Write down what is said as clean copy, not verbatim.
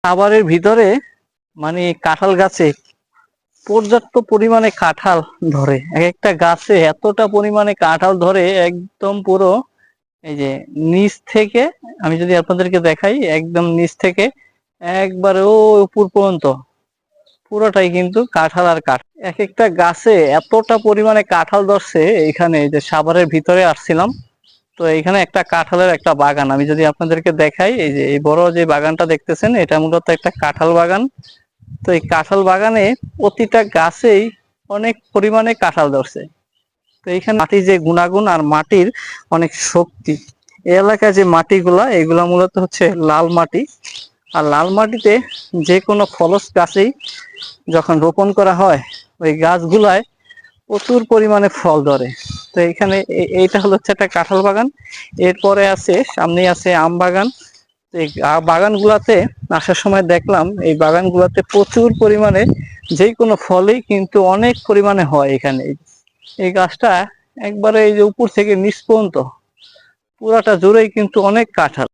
খাবারের ভিতরে মানে কাঁঠাল গাছে পর্যাপ্ত পরিমাণে কাঁঠাল ধরে, এক একটা গাছে এতটা পরিমাণে কাঁঠাল ধরে একদম পুরো এই যে নিচ থেকে, আমি যদি আপনাদেরকে দেখাই একদম নিচ থেকে একবারে ও উপর পর্যন্ত পুরোটাই কিন্তু কাঁঠাল আর কাঁঠাল। এক একটা গাছে এতটা পরিমাণে কাঁঠাল ধরছে। এইখানে এই যে সাভারের ভিতরে আসছিলাম, তো এইখানে একটা কাঁঠালের একটা বাগান আমি যদি আপনাদেরকে দেখাই, এই যে এই বড় যে বাগানটা দেখতেছেন এটা মূলত একটা কাঁঠাল বাগান। তো এই কাঁঠাল বাগানে প্রতিটা গাছেই অনেক পরিমাণে কাঁঠাল ধরছে। তো এইখানে মাটির যে গুণাগুণ আর মাটির অনেক শক্তি, এই এলাকায় যে মাটিগুলা এগুলা মূলত হচ্ছে লাল মাটি। আর লাল মাটিতে যে কোনো ফলস গাছেই যখন রোপণ করা হয় ওই গাছগুলায় প্রচুর পরিমাণে ফল ধরে। তো এখানে এইটা হলো হচ্ছে একটা কাঁঠাল বাগান। এরপরে আছে, সামনেই আছে আম বাগান। তো এই বাগানগুলাতে আসার সময় দেখলাম এই বাগানগুলাতে প্রচুর পরিমাণে যে কোনো ফলই কিন্তু অনেক পরিমাণে হয় এখানে। এই গাছটা একবারে এই যে উপর থেকে নিচ পর্যন্ত পুরাটা জুড়েই কিন্তু অনেক কাঁঠাল।